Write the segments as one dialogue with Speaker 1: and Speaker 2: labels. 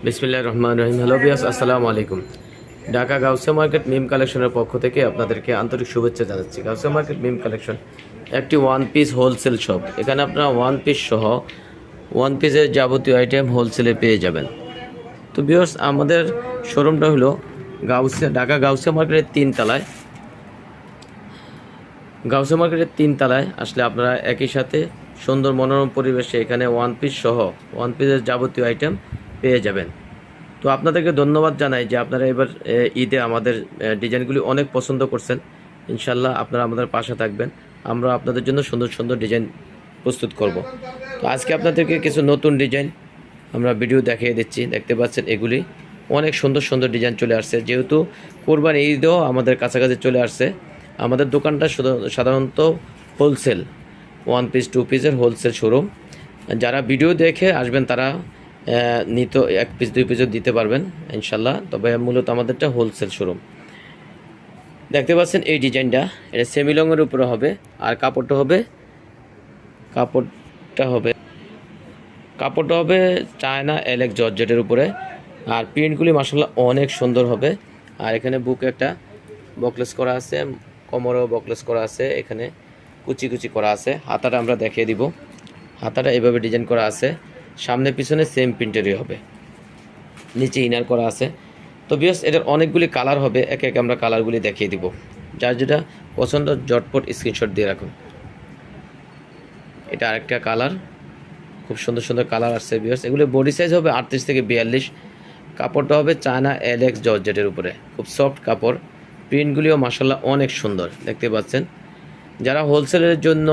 Speaker 1: বিসমিল্লাহির রহমানির রহিম। Hello viewers, আসসালামু আলাইকুম। ঢাকা গাউসিয়া মার্কেট মিম কালেকশনের পক্ষ থেকে আপনাদেরকে আন্তরিক শুভেচ্ছা জানাচ্ছি। গাউসিয়া মার্কেট মিম কালেকশন একটি ওয়ান পিস হোলসেল শপ। এখানে আপনারা ওয়ান পিস সহ ওয়ান পিসের যাবতীয় আইটেম হোলসেলে পেয়ে যাবেন। তো ভিউয়ার্স, আমাদের শোরুমটা হলো ঢাকা গাউসিয়া মার্কেটের তিনতলায় আসলে আপনারা একই সাথে সুন্দর মনোরম পরিবেশে এখানে ওয়ান পিস সহ ওয়ান পিসের যাবতীয় আইটেম পেয়ে যাবেন। তো আপনাদেরকে ধন্যবাদ জানাই যে আপনারা এবার ঈদে আমাদের ডিজাইনগুলি অনেক পছন্দ করছেন। ইনশাল্লাহ আপনারা আমাদের পাশে থাকবেন, আমরা আপনাদের জন্য সুন্দর সুন্দর ডিজাইন প্রস্তুত করব। তো আজকে আপনাদেরকে কিছু নতুন ডিজাইন আমরা ভিডিও দেখিয়ে দিচ্ছি। দেখতে পাচ্ছেন এগুলি অনেক সুন্দর সুন্দর ডিজাইন চলে আসছে। যেহেতু কোরবানি ঈদও আমাদের কাছাকাছি চলে আসছে, আমাদের দোকানটা সাধারণত হোলসেল ওয়ান পিস টু পিসের হোলসেল শোরুম। যারা ভিডিও দেখে আসবেন তারা নিত এক পিস দুই পিসও দিতে পারবেন ইনশাল্লাহ। তবে মূলত আমাদেরটা হোলসেল শোরুম। দেখতে পাচ্ছেন এই ডিজাইনটা, এটা সেমি লংয়ের উপরে হবে। আর কাপড়টা হবে চায়না এলেক্স জর্জেটের উপরে। আর প্রিন্টগুলি মাশাআল্লাহ অনেক সুন্দর হবে। আর এখানে বুকে একটা বকলেস করা আছে, কোমরেও বকলেস করা আছে, এখানে কুচি কুচি করা আছে। হাতাটা আমরা দেখিয়ে দিব। হাতাটা এভাবে ডিজাইন করা আছে, সামনে পিছনে সেম প্রিন্টেরই হবে, নিচে ইনার করা আছে। তো ভিউয়ার্স, এটার অনেকগুলি কালার হবে, একে একে আমরা কালারগুলি দেখিয়ে দিব। যার যেটা পছন্দ ঝটপট স্ক্রিনশট দিয়ে রাখুন। এটা আরেকটা কালার, খুব সুন্দর সুন্দর কালার আসছে ভিউয়ার্স। এগুলো বডি সাইজ হবে 38 থেকে 42। কাপড়টা হবে চায়না এলেক্স জর্জেটের উপরে, খুব সফট কাপড়। প্রিন্টগুলিও মাশাআল্লাহ অনেক সুন্দর দেখতে পাচ্ছেন। যারা হোলসেলের জন্য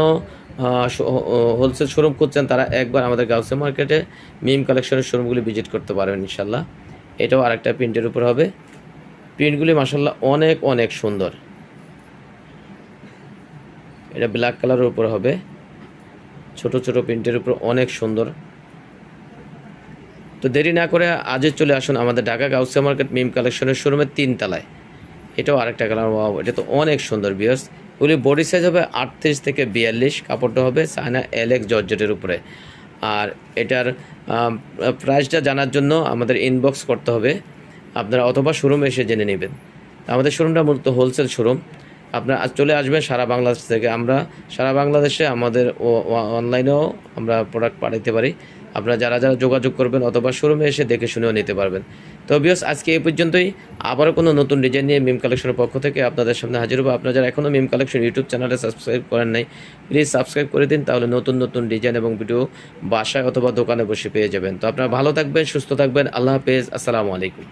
Speaker 1: হোলসেল শোরুম করছেন তারা একবার আমাদের গাউসিয়া মার্কেটে মিম কালেকশনের শোরুমগুলি ভিজিট করতে পারবেন ইনশাল্লাহ। এটাও আরেকটা প্রিন্টের উপর হবে। প্রিন্টগুলি মাশাআল্লাহ অনেক অনেক সুন্দর। এটা ব্ল্যাক কালারের উপর হবে, ছোট ছোট প্রিন্টের উপর অনেক সুন্দর। তো দেরি না করে আজই চলে আসুন আমাদের ঢাকা গাউসিয়া মার্কেট মিম কালেকশনের শোরুমের 3 তলায়। এটাও আরেকটা কালার, এটা তো অনেক সুন্দর ভিউয়ার্স। ওগুলি বডি সাইজ হবে 38 থেকে 42। কাপড়টা হবে চায়না এলেক্স জর্জেটের উপরে। আর এটার প্রাইসটা জানার জন্য আমাদের ইনবক্স করতে হবে আপনারা, অথবা শোরুমে এসে জেনে নেবেন। আমাদের শোরুমটা মূলত হোলসেল শোরুম। আপনারা চলে আসবেন সারা বাংলাদেশ থেকে। আমরা সারা বাংলাদেশে আমাদের অনলাইনেও আমরা প্রোডাক্ট পাঠাতে পারি। আপনারা যারা যারা যোগাযোগ করবেন অথবা শোরুমে এসে দেখে শুনেও নিতে পারবেন। তো ভিউয়ার্স, আজকে এই পর্যন্তই। আবারও কোনো নতুন ডিজাইন নিয়ে মিম কালেকশনের পক্ষ থেকে আপনাদের সামনে হাজির হবো। আপনারা যারা এখনও মিম কালেকশন ইউটিউব চ্যানেলে সাবস্ক্রাইব করেন নাই, প্লিজ সাবস্ক্রাইব করে দিন, তাহলে নতুন নতুন ডিজাইন এবং ভিডিও বাসায় অথবা দোকানে বসে পেয়ে যাবেন। তো আপনারা ভালো থাকবেন, সুস্থ থাকবেন। আল্লাহ হাফেজ, আসসালামু আলাইকুম।